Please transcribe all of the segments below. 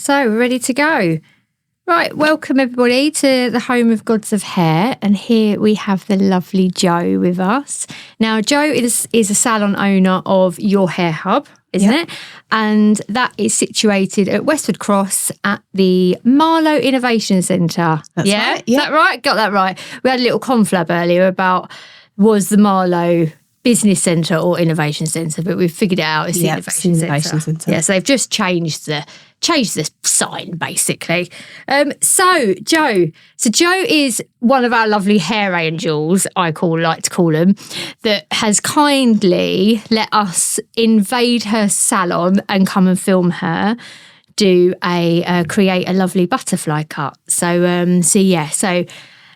So we're ready to go. Right, welcome everybody to the home of Gods of Hair, and here we have the lovely Jo with us. Now, Jo is a salon owner of Your Hair Hub, isn't it? And that is situated at Westwood Cross at the Marlow Innovation Centre. That's right. Yeah. Is that right? Got that right. We had a little conflab earlier about was the Marlow Business Centre or Innovation Centre, but we've figured it out. It's the Innovation Centre. Yeah, so they've just changed the sign, basically. So Jo is one of our lovely hair angels, like to call them, that has kindly let us invade her salon and come and film her create a lovely butterfly cut. So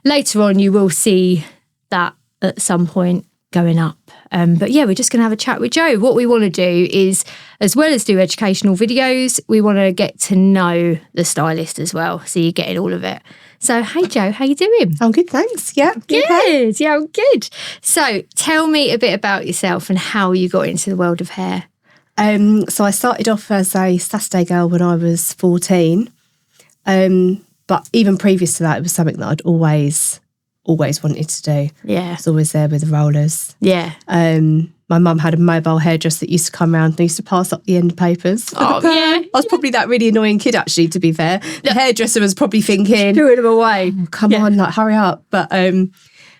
later on you will see that at some point going up. But yeah, we're just going to have a chat with Jo. What we want to do is, as well as do educational videos, we want to get to know the stylist as well. So you're getting all of it. So, hey Jo, how you doing? I'm good, thanks. Yeah. Good. Okay? Yeah, I'm good. So tell me a bit about yourself and how you got into the world of hair. So I started off as a Saturday girl when I was 14. But even previous to that, it was something that I'd always wanted to do. Yeah. I was always there with the rollers. Yeah. My mum had a mobile hairdresser that used to come around and used to pass up the end papers. Oh, yeah. I was probably that really annoying kid, actually, to be fair. The hairdresser was probably thinking, doing them away. Oh, come on, hurry up. But and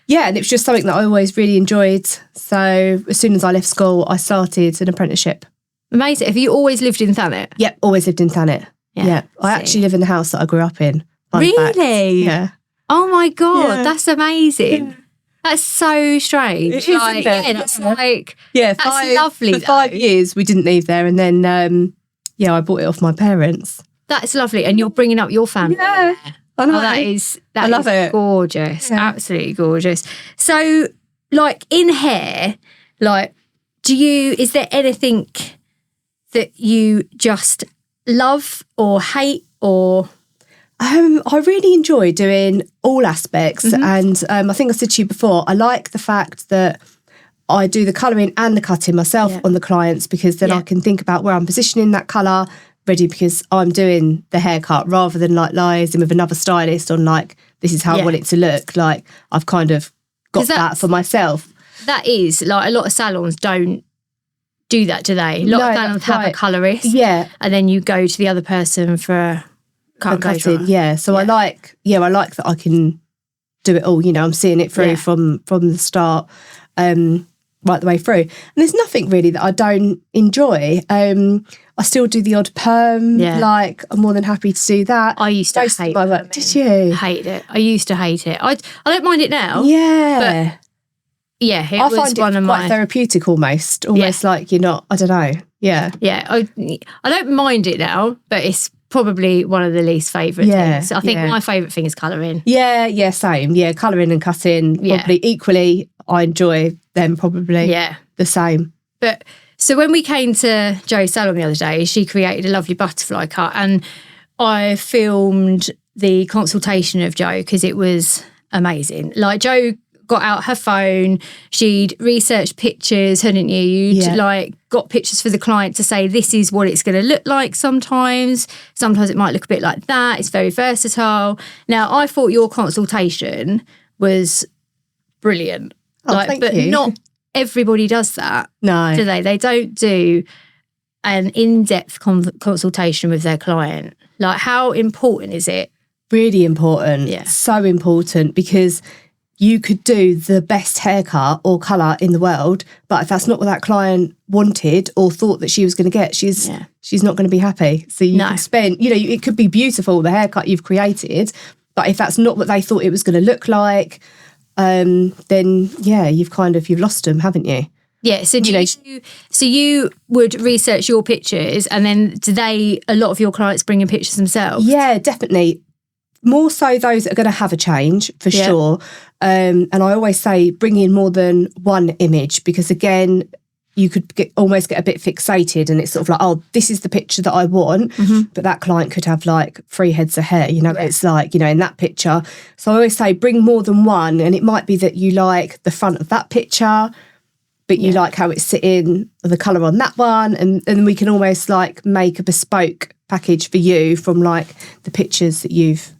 it was just something that I always really enjoyed. So as soon as I left school, I started an apprenticeship. Amazing. Have you always lived in Thanet? Yep, always lived in Thanet. Yeah. I actually live in the house that I grew up in. Really? Yeah. Oh my God, that's amazing. Yeah. That's so strange. It is, isn't it? That's like, that's lovely. For 5 years, we didn't leave there. And then, I bought it off my parents. That's lovely. And you're bringing up your family. Yeah. I know. I love it. Gorgeous. Yeah. Absolutely gorgeous. So, like, in hair, like, is there anything that you just love or hate or... I really enjoy doing all aspects. And I think I said to you before, I like the fact that I do the colouring and the cutting myself on the clients, because then I can think about where I'm positioning that colour ready, because I'm doing the haircut rather than like liaising with another stylist on like, this is how I want it to look. Like I've kind of got that for myself. That is, like, a lot of salons don't do that, do they? A lot of salons have a colourist. Yeah. And then you go to the other person for... cutting, so I like that I can do it all. You know, I'm seeing it through from the start, right the way through. And there's nothing really that I don't enjoy. I still do the odd perm. Yeah. Like I'm more than happy to do that. I used to hate my work. Did you? Hate it. I used to hate it. I don't mind it now. Yeah. But yeah, I find it quite therapeutic almost like you're not. I don't know. Yeah. Yeah. I don't mind it now, but it's probably one of the least favourite things. I think my favourite thing is colouring. Yeah, same. Yeah, colouring and cutting probably equally. I enjoy them probably. Yeah. The same. But so when we came to Jo's salon the other day, she created a lovely butterfly cut, and I filmed the consultation of Jo because it was amazing. Like Jo got out her phone, she'd researched pictures, hadn't you? You'd like got pictures for the client to say this is what it's going to look like sometimes. Sometimes it might look a bit like that. It's very versatile. Now, I thought your consultation was brilliant. Thank you. Not everybody does that. No. Do they? They don't do an in-depth consultation with their client. Like, how important is it? Really important. Yeah. So important, because you could do the best haircut or colour in the world, but if that's not what that client wanted or thought that she was going to get, she's not going to be happy. So you could spend, it could be beautiful, the haircut you've created, but if that's not what they thought it was going to look like, then you've lost them, haven't you? Yeah, so you would research your pictures, and then a lot of your clients bring in pictures themselves? Yeah, definitely. More so those that are going to have a change, for sure. And I always say bring in more than one image, because, again, you could almost get a bit fixated, and it's sort of like, oh, this is the picture that I want. But that client could have like 3 heads of hair, it's like, in that picture. So I always say bring more than one, and it might be that you like the front of that picture, but you like how it's sitting, the colour on that one, and we can almost like make a bespoke package for you from like the pictures that you've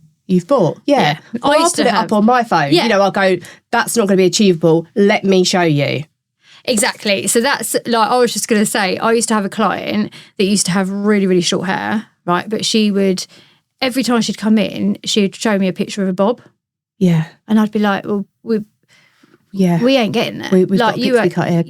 bought. Yeah. I'll put it up on my phone. You know, I'll go, that's not going to be achievable. Let me show you. Exactly. So that's like, I was just going to say, I used to have a client that used to have really, really short hair, right? But she would, every time she'd come in, she would show me a picture of a bob. Yeah. And I'd be like, well, we ain't getting there. We've like, got cut hair.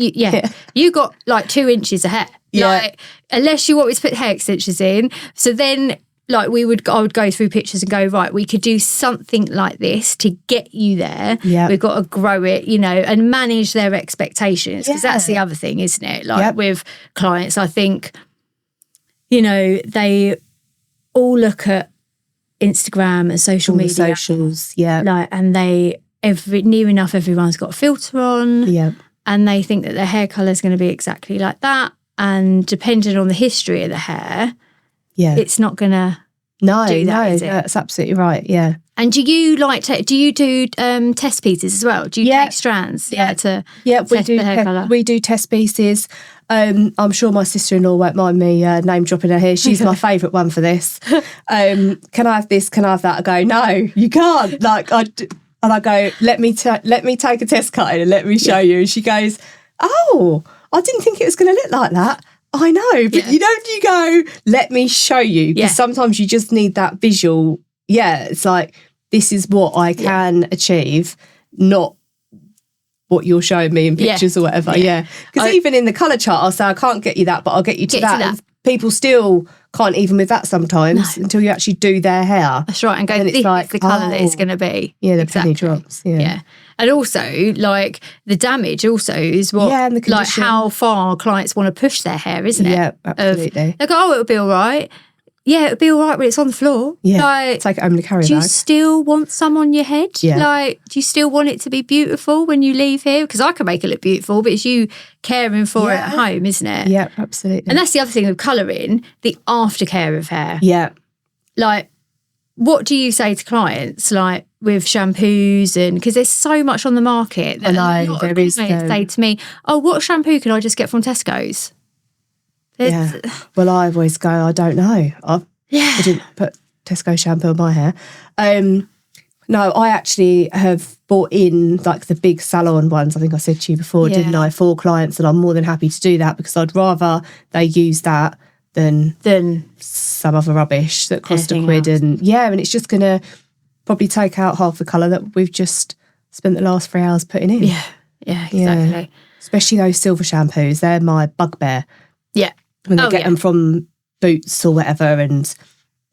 You got like 2 inches of hair. Yeah. Like, unless you want me to put hair extensions in. So then like I would go through pictures and go, right, we could do something like this to get you there. Yeah. We've got to grow it, you know, and manage their expectations, because that's the other thing, isn't it? Like with clients, I think, you know, they all look at Instagram and social media. Socials, like, and near enough everyone's got a filter on. Yeah. And they think that their hair colour is going to be exactly like that. And depending on the history of the hair, it's not going to do that, is it? That's absolutely right, yeah. And do you do test pieces as well? Do you take strands to test the hair colour? We do test pieces. I'm sure my sister-in-law won't mind me name dropping her here. She's my favourite one for this. Can I have this? Can I have that? I go, no, you can't. Like, and I go, let me take a test cutting and let me show you. And she goes, oh, I didn't think it was going to look like that. I know, but you go, let me show you. Because sometimes you just need that visual. Yeah, it's like, this is what I can achieve, not what you're showing me in pictures or whatever. Yeah. Because even in the colour chart, I'll say, I can't get you that, but I'll get you to that. And people still can't even with that sometimes until you actually do their hair. That's right. And go, this is the colour that it's going to be. Yeah, the penny drops. Yeah. And also, like, the damage also is what, and the like, how far clients want to push their hair, isn't it? Yeah, absolutely. They go, oh, it'll be all right. Yeah, it'll be all right when it's on the floor. Yeah, like, take it home in the carry bag. Do you still want some on your head? Yeah. Like, do you still want it to be beautiful when you leave here? Because I can make it look beautiful, but it's you caring for it at home, isn't it? Yeah, absolutely. And that's the other thing with colouring, the aftercare of hair. Yeah. Like, what do you say to clients, like, with shampoos? And because there's so much on the market that a lot of clients say to me, oh, what shampoo can I just get from Tesco's? Well, I always go, I don't know. I didn't put Tesco shampoo on my hair. No, I actually have bought in like the big salon ones. I think I said to you before, didn't I, for clients, and I'm more than happy to do that because I'd rather they use that than some other rubbish that cost a quid. Else. And it's just going to probably take out half the colour that we've just spent the last 3 hours putting in. Yeah, exactly. Yeah. Especially those silver shampoos. They're my bugbear. Yeah. When they get them from Boots or whatever and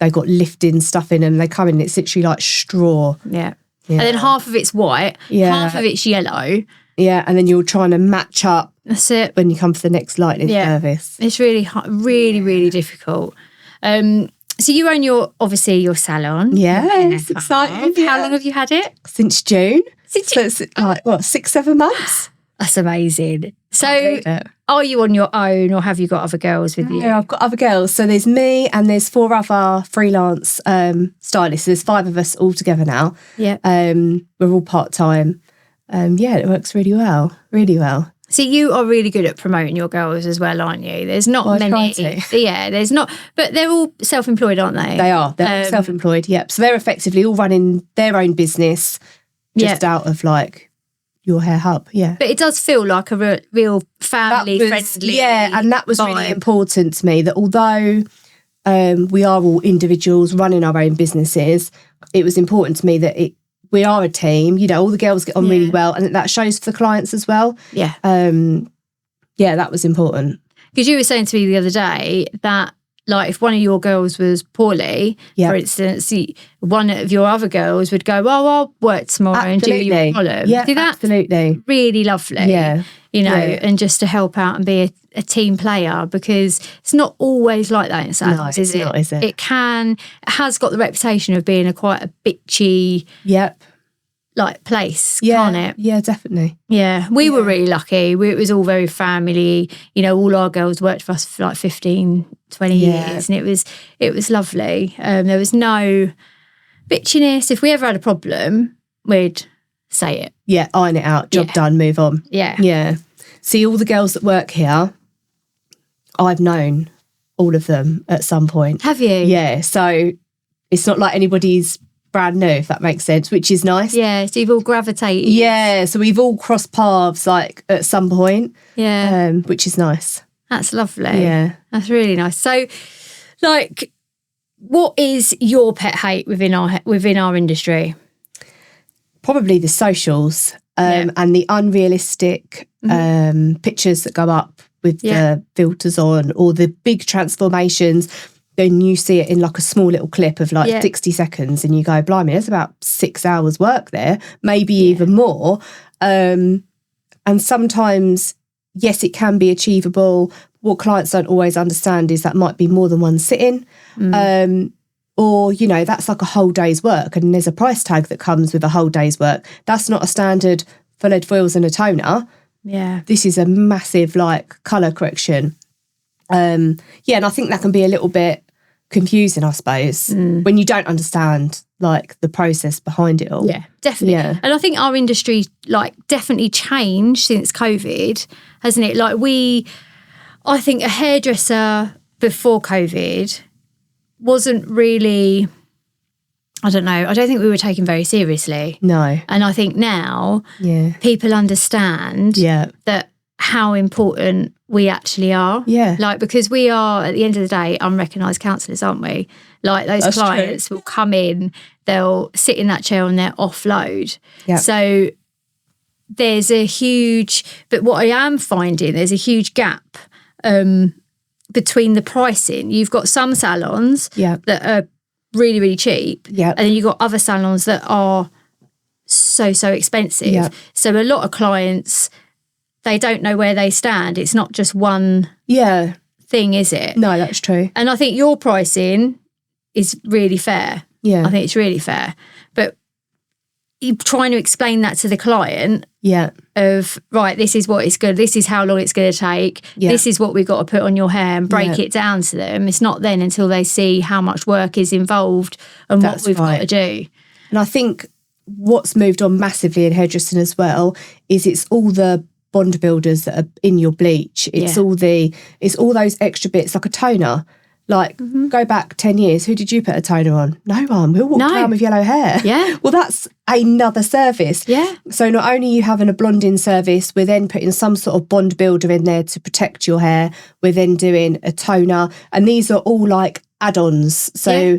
they got lifting stuff in and they come in, it's literally like straw. Yeah. And then half of it's white, half of it's yellow. Yeah, and then you're trying to match up. That's it. When you come for the next lighting service. It's really, really, really difficult. So you own your salon. Yeah, it's exciting. How long have you had it? Since June. So it's like, 6-7 months? That's amazing. So are you on your own or have you got other girls with you? Yeah, I've got other girls. So there's me and there's 4 other freelance stylists. There's 5 of us all together now. Yeah. We're all part-time. It works really well, really well. So you are really good at promoting your girls as well, aren't you? There's not many. Yeah, there's not. But they're all self-employed, aren't they? They are. They're all self-employed, yep. So they're effectively all running their own business just out of like your hair hub, yeah. But it does feel like a real family-friendly and that was really important to me, that although we are all individuals running our own businesses, it was important to me that we are a team, all the girls get on really well and that shows for the clients as well. Yeah. That was important. Because you were saying to me the other day that, like, if one of your girls was poorly, for instance, one of your other girls would go, "Oh, I'll work tomorrow and do your column." Yeah, see, that's absolutely really lovely. Yeah, and just to help out and be a team player, because it's not always like that in salons, is it? Not, is it? It has got the reputation of being quite a bitchy. Yep. Like place, can't it? Yeah, definitely. Yeah, we were really lucky. It was all very family. All our girls worked for us for like 15, 20 years, and it was lovely. There was no bitchiness. If we ever had a problem, we'd say it. Yeah, iron it out. Job done. Move on. Yeah, yeah. See, all the girls that work here, I've known all of them at some point. Have you? Yeah. So it's not like anybody's brand new, if that makes sense, which is nice. Yeah. So you've all gravitated. Yeah. So we've all crossed paths like at some point. Yeah. Which is nice. That's lovely. Yeah. That's really nice. So, like, what is your pet hate within our industry? Probably the socials and the unrealistic pictures that go up with the filters on, or the big transformations. Then you see it in like a small little clip of like 60 seconds and you go, blimey, there's about 6 hours work there, maybe even more. And sometimes, yes, it can be achievable. What clients don't always understand is that might be more than one sitting. Or, you know, that's like a whole day's work and there's a price tag that comes with a whole day's work. That's not a standard for lead foils and a toner. Yeah. This is a massive like colour correction. And I think that can be a little bit confusing, I suppose, when you don't understand like the process behind it all. Yeah, definitely. Yeah. And I think our industry like definitely changed since COVID, hasn't it? Like I think a hairdresser before COVID wasn't really, I don't know, I don't think we were taken very seriously. No. And I think now people understand that how important we actually are. Yeah. Like, because we are, at the end of the day, unrecognised counsellors, aren't we? Like, those That's clients will come in, they'll sit in that chair and they'll offload. Yeah. So there's a huge, but what I am finding, there's a huge gap between the pricing. You've got some salons that are really, really cheap. And then you've got other salons that are so expensive. So a lot of clients, they don't know where they stand. It's not just one thing, is it? No, that's true. And I think your pricing is really fair. Yeah. I think it's really fair. But you're trying to explain that to the client of, right, this is what it's good, this is how long it's going to take, this is what we've got to put on your hair, and break it down to them. It's not then until they see how much work is involved and what we've got to do. And I think what's moved on massively in hairdressing as well is it's all the bond builders that are in your bleach. It's all those extra bits, like a toner. Like, go back 10 years, who did you put a toner on? No one. We'll walk around with yellow hair. Yeah. Well, that's another service. Yeah. So not only are you having a blonding service, we're then putting some sort of bond builder in there to protect your hair. We're then doing a toner. And these are all like add-ons. So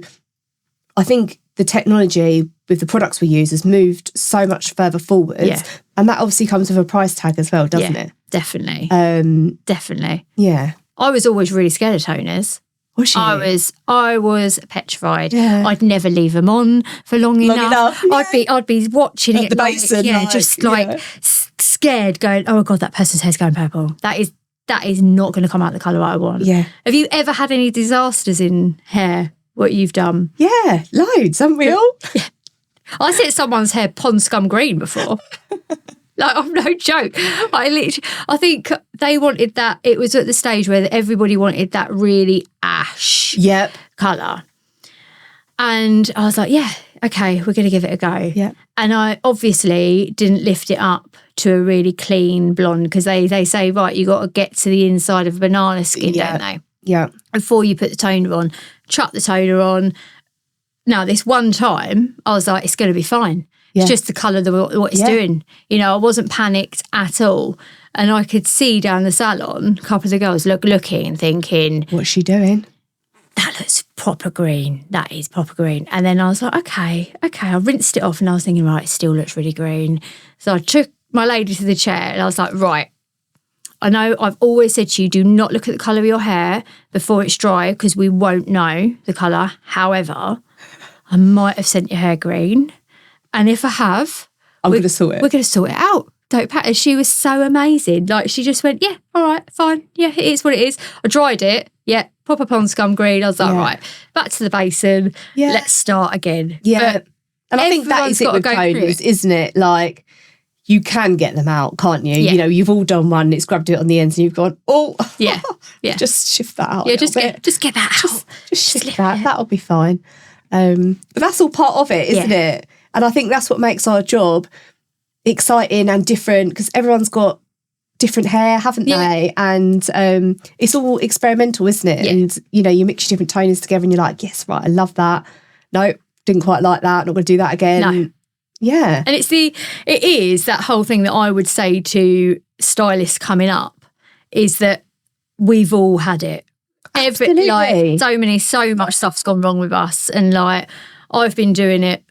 I think the technology with the products we use has moved so much further forwards. Yeah. And that obviously comes with a price tag as well, doesn't it? Definitely. Definitely. Yeah. I was always really scared of toners. Was you? I was petrified. Yeah. I'd never leave them on for long enough. Yeah. I'd be watching at it the basin, scared, going, oh God, that person's hair's going purple. That is not going to come out the colour I want. Yeah. Have you ever had any disasters in hair? What you've done? Yeah, loads, haven't we all? Yeah. I set someone's hair pond scum green before. Like, I'm no joke. I think they wanted that. It was at the stage where everybody wanted that really ash colour. And I was like, yeah, okay, we're going to give it a go. Yeah. And I obviously didn't lift it up to a really clean blonde, because they say, right, you got to get to the inside of banana skin, don't they? Yeah. Before you put the toner on, chuck the toner on. Now, this one time, I was like, it's going to be fine. It's just the colour of what it's doing. You know, I wasn't panicked at all. And I could see down the salon, a couple of the girls looking, thinking, what's she doing? That looks proper green. That is proper green. And then I was like, okay. I rinsed it off and I was thinking, right, it still looks really green. So I took my lady to the chair and I was like, right, I know I've always said to you, do not look at the colour of your hair before it's dry, because we won't know the colour. However, I might have sent your hair green. And if I have, I'm going to sort it. We're going to sort it out. Don't panic. She was so amazing. Like, she just went, yeah, all right, fine. Yeah, it is what it is. I dried it. Yeah, proper pond scum green. I was like, right, back to the basin. Yeah. Let's start again. Yeah. But and I think that is it with toners, isn't it? Like, you can get them out, can't you? Yeah. You know, you've all done one, it's grabbed it on the ends and you've gone, oh. Yeah. Just shift that out. Yeah, just get that out. Just shift that. That'll be fine. But that's all part of it, isn't it? And I think that's what makes our job exciting and different, because everyone's got different hair, haven't they? And it's all experimental, isn't it? And, you mix your different toners together and you're like, yes, right, I love that. No, didn't quite like that. Not going to do that again. No. Yeah. And it is that whole thing that I would say to stylists coming up is that we've all had it. Absolutely. So much stuff's gone wrong with us. And I've been doing it,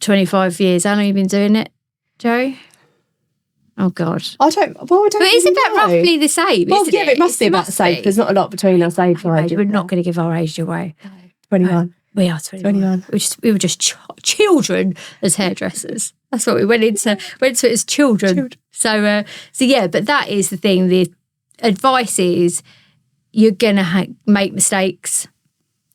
25 years? How long have you been doing it, Joe? Oh, God. I don't But isn't that roughly the same? Well, yeah, it must be about the same. There's not a lot between us age. We're not going to give our age away. 21. We are 21. We were just children as hairdressers. That's what we went into it as children. So yeah, but that is the thing. The advice is you're going to make mistakes.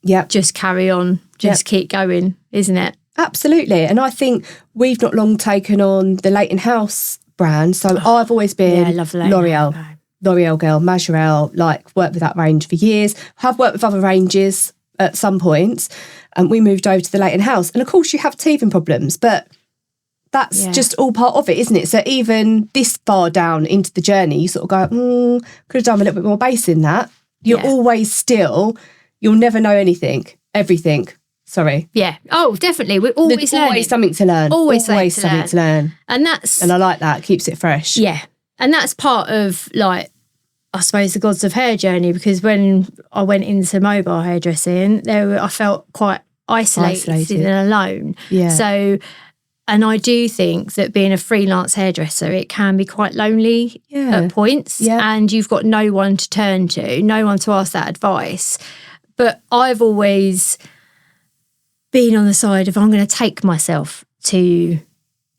Yeah. Just carry on. Just keep going, isn't it? Absolutely. And I think we've not long taken on the Leighton House brand. So I've always been L'Oreal girl, Majorelle, worked with that range for years. Have worked with other ranges at some points. And we moved over to the Leighton House. And of course you have teething problems, but that's just all part of it, isn't it? So even this far down into the journey, you sort of go, could have done a little bit more base in that. You're always you'll never know everything. Sorry. Yeah. Oh, definitely. We're always learning. Always something to learn. Always something to learn. And I like that. Keeps it fresh. Yeah. And that's part of I suppose the Gods of Hair journey, because when I went into mobile hairdressing, I felt quite isolated and alone. Yeah. So, and I do think that being a freelance hairdresser, it can be quite lonely at points. Yeah. And you've got no one to turn to, no one to ask that advice. But I've always been on the side of I'm going to take myself to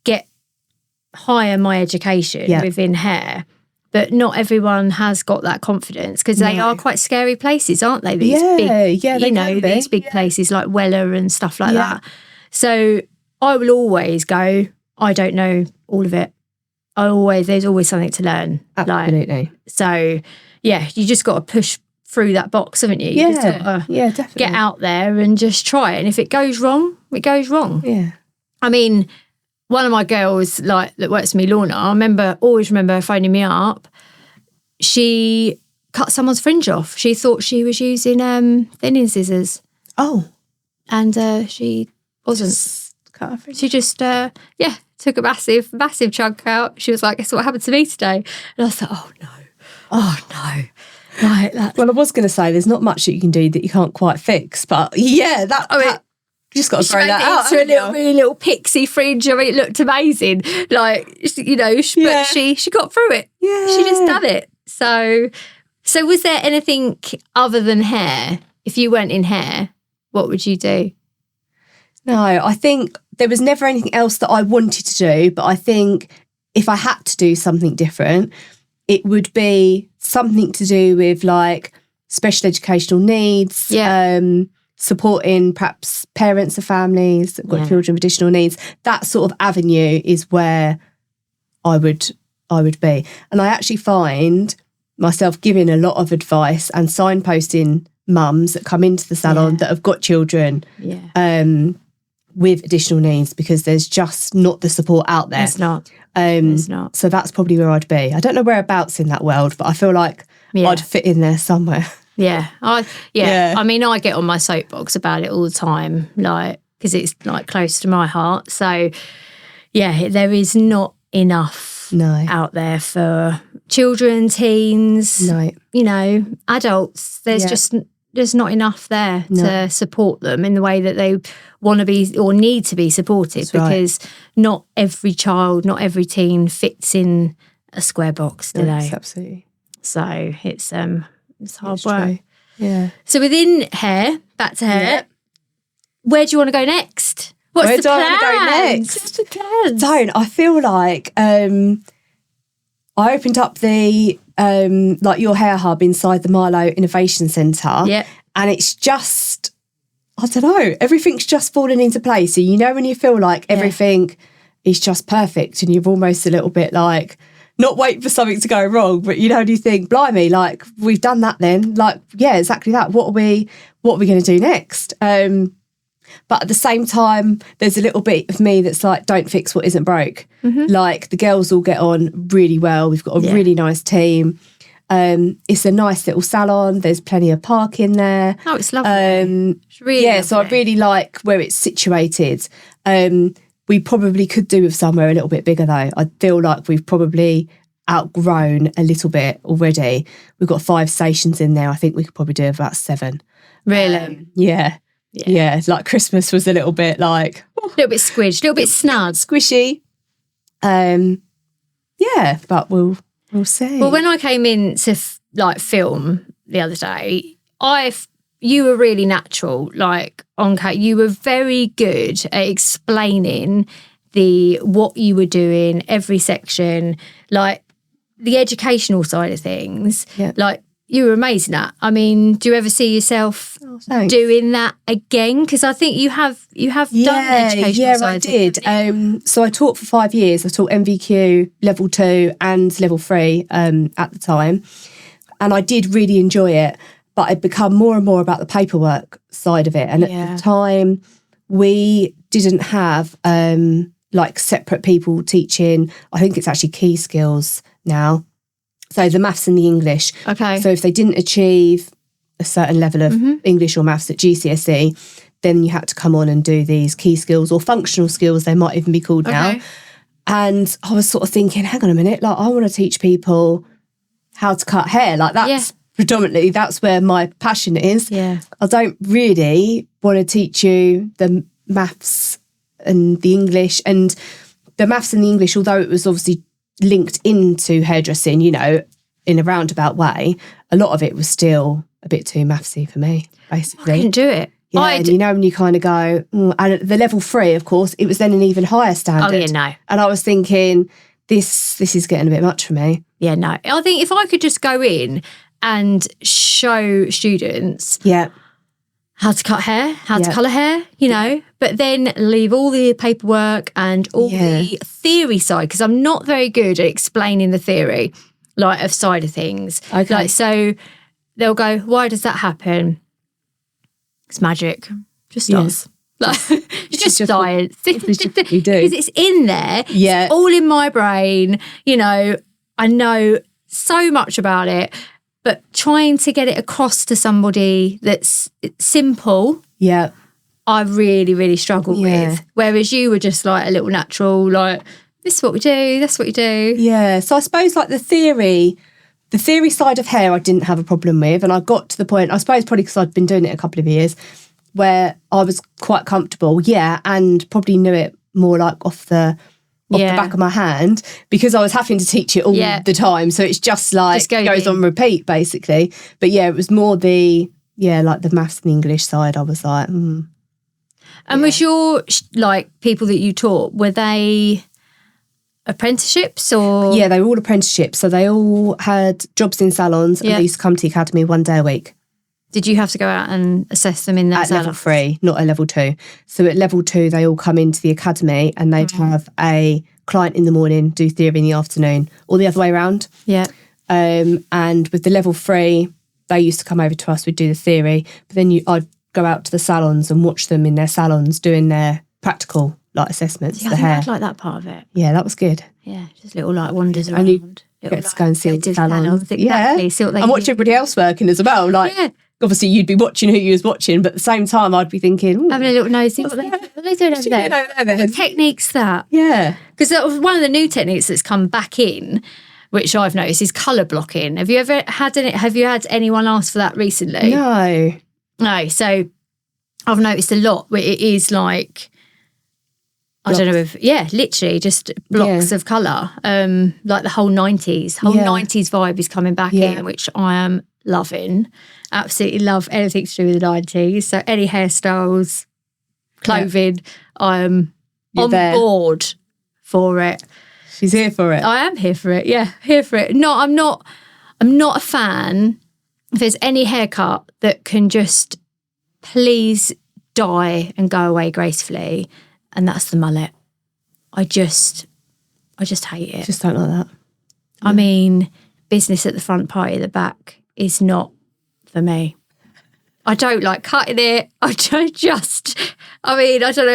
get higher my education within hair. But not everyone has got that confidence, because they are quite scary places, aren't they? These these big places like Wella and stuff like that. So I will always go, I don't know all of it. There's always something to learn. Absolutely. So yeah, you just got to push through that box, haven't you? You just got to definitely get out there and just try it. And if it goes wrong, it goes wrong. Yeah. I mean, one of my girls that works for me, Lorna, I always remember her phoning me up. She cut someone's fringe off. She thought she was using thinning scissors. Oh. And she wasn't. Just cut her fringe. She just, took a massive chunk out. She was like, guess what happened to me today? And I was like, oh no. Right, well, I was going to say there's not much that you can do that you can't quite fix, but yeah, you just got to throw that out. Into a little pixie fringe. I mean, it looked amazing. But she got through it. Yeah, she just done it. So was there anything other than hair? If you weren't in hair, what would you do? No, I think there was never anything else that I wanted to do, but I think if I had to do something different, it would be something to do with special educational needs, supporting perhaps parents or families that have got children with additional needs. That sort of avenue is where I would be. And I actually find myself giving a lot of advice and signposting mums that come into the salon that have got children with additional needs, because there's just not the support out there. It's not. It's not. So that's probably where I'd be. I don't know whereabouts in that world, but I feel like I'd fit in there somewhere. Yeah. I mean, I get on my soapbox about it all the time, because it's close to my heart. So yeah, there is not enough out there for children, teens, adults. There's not enough there to support them in the way that they want to be or need to be supported, because not every child, not every teen fits in a square box, do they? Absolutely. So it's hard work. True. Yeah. So within hair, back to hair, where do you want to go next? What's the plan? What's the plans? I feel like I opened up the your hair hub inside the Marlow Innovation Centre. Yeah. And it's just, I don't know, everything's just fallen into place. So when you feel like everything is just perfect and you're almost a little bit not waiting for something to go wrong, but you think, blimey, we've done that then. Exactly that. What are we going to do next? But at the same time, there's a little bit of me that's like, don't fix what isn't broke. Like the girls all get on really well. We've got a really nice team. It's a nice little salon. There's plenty of parking there. Oh, it's lovely. It's really lovely. So I really like where it's situated. We probably could do with somewhere a little bit bigger though. I feel like we've probably outgrown a little bit already. We've got 5 stations in there. I think we could probably do about 7. Really? Yeah. Like Christmas was a little bit like... a little bit squidged, a little bit snug. Squishy. But we'll see. Well, when I came in to film the other day, you were really natural. Like you were very good at explaining what you were doing, every section, like the educational side of things. Yeah. Like you were amazing at. I mean, do you ever see yourself doing that again? Because I think you have done the educational side. Yeah, I did. So I taught for 5 years. I taught MVQ level 2 and level 3 at the time, and I did really enjoy it. But I'd become more and more about the paperwork side of it, and at the time we didn't have like separate people teaching. I think it's actually key skills now. So the maths and the English. Okay. So if they didn't achieve a certain level of English or maths at GCSE, then you had to come on and do these key skills or functional skills, they might even be called now. And I was sort of thinking, hang on a minute, like I want to teach people how to cut hair. Like that's predominantly, that's where my passion is. Yeah. I don't really want to teach you the maths and the English. And the maths and the English, although it was obviously linked into hairdressing, you know, in a roundabout way, a lot of it was still a bit too mathsy for me, basically. I couldn't do it. Yeah, and you know when you kind of go, and at the level 3, of course, it was then an even higher standard. Oh, yeah, no. And I was thinking, this is getting a bit much for me. Yeah, no. I think if I could just go in and show students how to cut hair, how to colour hair, you know, but then leave all the paperwork and all the theory side, because I'm not very good at explaining the theory, like, of side of things. Okay. Like, so they'll go, why does that happen? It's magic. Just does. Like, it's just science. It's just what you do. Because it's in there. Yeah. It's all in my brain. You know, I know so much about it. But trying to get it across to somebody that's simple, I really, really struggle with. Whereas you were just like a little natural, like, this is what we do, that's what you do. Yeah, so I suppose like the theory side of hair I didn't have a problem with. And I got to the point, I suppose probably because I'd been doing it a couple of years, where I was quite comfortable, and probably knew it more like off the back of my hand, because I was having to teach it all the time. So it's just like goes on repeat, basically. But it was more the maths and English side. I was like, And was your, like, people that you taught, were they apprenticeships or? Yeah, they were all apprenticeships. So they all had jobs in salons and they used to come to the academy 1 day a week. Did you have to go out and assess them in that At level 3, not at level 2. So at level 2, they all come into the academy and they'd have a client in the morning, do theory in the afternoon, or the other way around. Yeah. And with the level 3, they used to come over to us, we'd do the theory, but then I'd go out to the salons and watch them in their salons doing their practical assessments. Yeah, I think I'd like that part of it. Yeah, that was good. Yeah, just little wanders around. And you get to go and see the salons. Exactly, see what they and watch everybody else working as well. Like, obviously you'd be watching who you was watching, but at the same time I'd be thinking, having a little nosy, what are they doing over there? What technique's that? Yeah. Because one of the new techniques that's come back in, which I've noticed, is colour blocking. Have you ever had anyone ask for that recently? No. So I've noticed a lot where it is like, I don't know if, literally just blocks of colour. Like the whole 90s. 90s vibe is coming back in, which I am loving. Absolutely love anything to do with the 90s. So any hairstyles, clothing, I'm on board for it. She's here for it. I am here for it. Yeah, here for it. No, I'm not a fan. If there's any haircut that can just please die and go away gracefully, and that's the mullet. I just hate it. Just don't like that. I mean, business at the front, party at the back is not for me. I don't like cutting it. I don't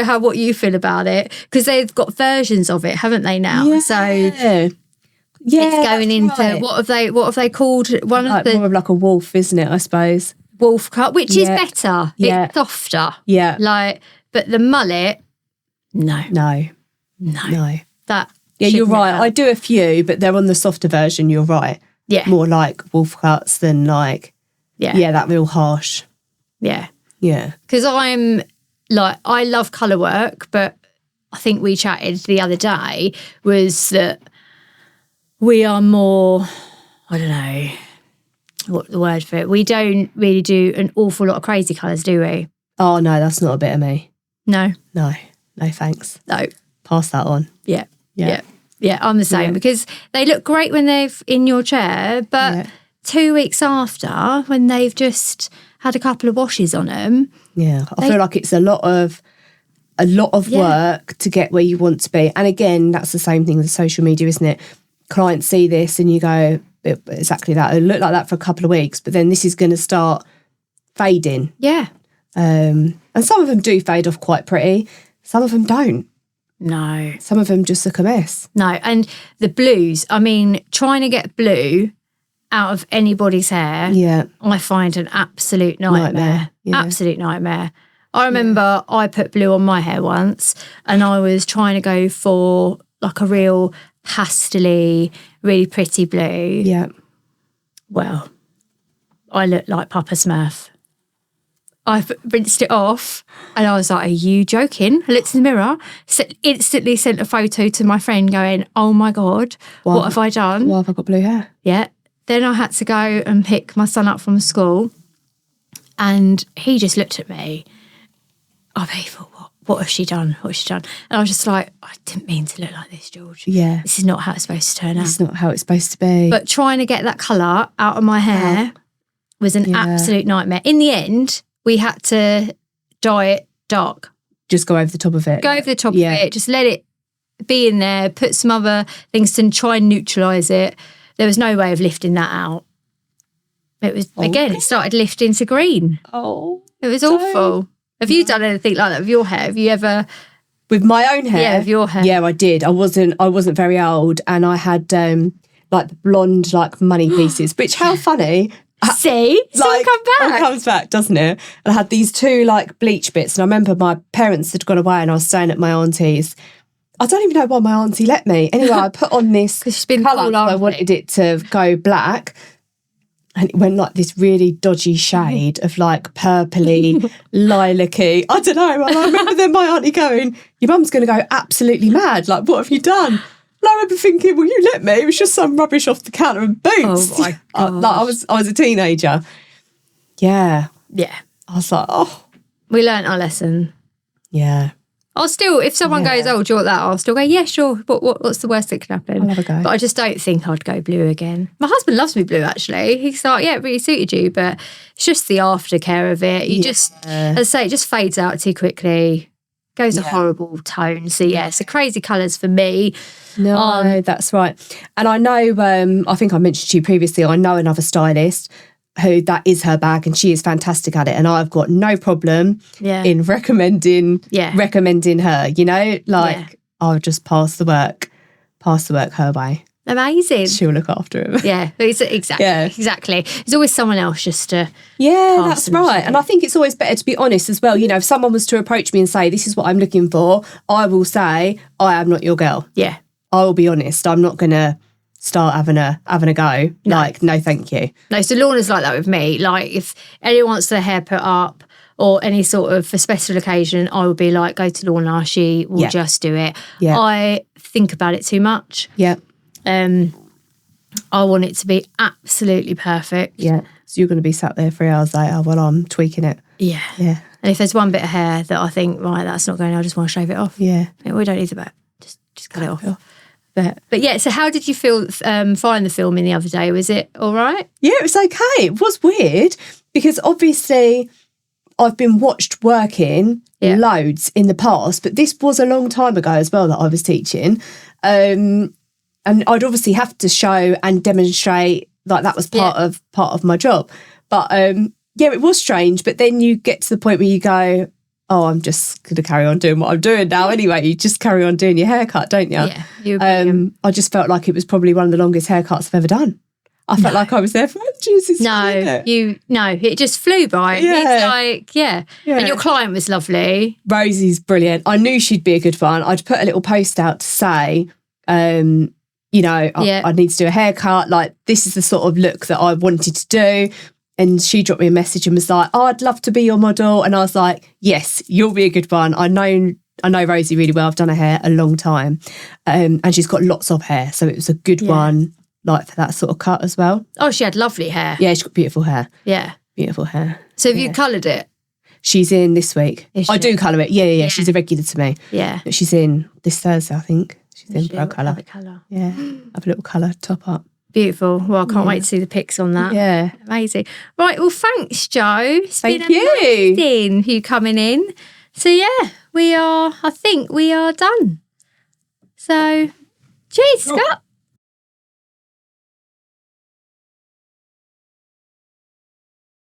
know what you feel about it, because they've got versions of it, haven't they now? Yeah. So it's going into right. what have they called? One like of the more of like a wolf, isn't it? I suppose wolf cut, which is better. Yeah. It's softer. Yeah. But the mullet, no. That. Yeah, you're right. Never. I do a few, but they're on the softer version. You're right. Yeah. More like wolf cuts than like. Yeah, that real harsh. Yeah. Yeah. Because I love colour work, but I think we chatted the other day was that we are more, I don't know what the word for it. We don't really do an awful lot of crazy colours, do we? Oh, no, that's not a bit of me. No, thanks. No. Pass that on. Yeah, I'm the same, because they look great when they're in your chair, but 2 weeks after, when they've just had a couple of washes on them. Yeah, I feel like it's a lot of work to get where you want to be. And again, that's the same thing with social media, isn't it? Clients see this and you go, exactly that. It'll look like that for a couple of weeks, but then this is going to start fading. Yeah. And some of them do fade off quite pretty. Some of them don't. No. Some of them just look a mess. No. And the blues, I mean, trying to get blue out of anybody's hair, I find an absolute nightmare. Yeah. Absolute nightmare. I remember I put blue on my hair once, and I was trying to go for like a real pastel-y, really pretty blue. Yeah. Well, I looked like Papa Smurf. I rinsed it off and I was like, are you joking? I looked in the mirror, instantly sent a photo to my friend going, oh my God, what have I done? Why have I got blue hair? Yeah. Then I had to go and pick my son up from school, and he just looked at me. I thought, what has she done? What has she done? And I was just like, I didn't mean to look like this, George. Yeah. This is not how it's supposed to turn out. It's not how it's supposed to be. But trying to get that colour out of my hair was an absolute nightmare. In the end, we had to dye it dark. Just go over the top of it. Go over the top of it. Just let it be in there. Put some other things to try and neutralise it. There was no way of lifting that out. It was, again, it started lifting to green. Oh. It was awful. Have you done anything like that with your hair? Have you ever... With my own hair? Yeah, with your hair. Yeah, I did. I wasn't very old, and I had like the blonde like money pieces, which how funny. See? It's all come back. It comes back, doesn't it? And I had these two like bleach bits, and I remember my parents had gone away and I was staying at my auntie's. I don't even know why my auntie let me. Anyway, I put on this colour. I wanted it to go black. And it went like this really dodgy shade of like purpley, lilac-y. I don't know. And I remember then my auntie going, your mum's going to go absolutely mad. Like, what have you done? And I remember thinking, well, you let me. It was just some rubbish off the counter and boots. Oh, my God. Like, I was a teenager. Yeah. Yeah. I was like, oh. We learnt our lesson. Yeah. I'll still, if someone goes, oh, do you want that? I'll still go, yeah, sure. What's the worst that can happen? I'll have a go. But I just don't think I'd go blue again. My husband loves me blue, actually. He's like, yeah, it really suited you, but it's just the aftercare of it. You just, as I say, it just fades out too quickly. Goes a horrible tone. So, so crazy colours for me. No, that's right. And I know, I think I mentioned to you previously, I know another stylist who that is her bag, and she is fantastic at it, and I've got no problem in recommending her, you know, like I'll just pass the work her way. Amazing. She'll look after him. Yeah, exactly. There's always someone else just to that's right. And I think it's always better to be honest as well. You know, if someone was to approach me and say, this is what I'm looking for, I will say, I am not your girl. Yeah. I will be honest. I'm not going to start having a go. No. Like, no, thank you. No, so Lorna's like that with me. Like, if anyone wants their hair put up or any sort of for special occasion, I will be like, go to Lorna. She will just do it. Yeah. I think about it too much. Yeah. I want it to be absolutely perfect. Yeah. So you're going to be sat there 3 hours later while I'm tweaking it. Yeah. Yeah. And if there's one bit of hair that I think, right, that's not going, I just want to shave it off. Yeah. We don't need the back. Just cut it off. But yeah, so how did you feel find the filming the other day? Was it all right? Yeah, it was okay. It was weird because obviously I've been watched working loads in the past, but this was a long time ago as well that I was teaching. And I'd obviously have to show and demonstrate, like that was part of my job. But Yeah, it was strange. But then you get to the point where you go, oh, I'm just going to carry on doing what I'm doing now anyway. You just carry on doing your haircut, don't you? Yeah. I just felt like it was probably one of the longest haircuts I've ever done. I felt like I was there for ages. It just flew by. Yeah. It's like, And your client was lovely. Rosie's brilliant. I knew she'd be a good one. I'd put a little post out to say, I need to do a haircut. Like, this is the sort of look that I wanted to do. And she dropped me a message and was like, oh, I'd love to be your model. And I was like, yes, you'll be a good one. I know Rosie really well. I've done her hair a long time. And she's got lots of hair. So it was a good one. Like for that sort of cut as well. Oh, she had lovely hair. Yeah, she's got beautiful hair. Yeah. Beautiful hair. So have you coloured it? She's in this week. I do colour it. Yeah. She's a regular to me. Yeah. But she's in this Thursday, I think. She's in brown colour. Colour. Yeah. Have a little colour top up. Beautiful. Well, I can't wait to see the pics on that. Yeah. Amazing. Right, well, thanks, Jo. It's Thank been amazing for you coming in. So, I think we are done. So, cheers, Scott.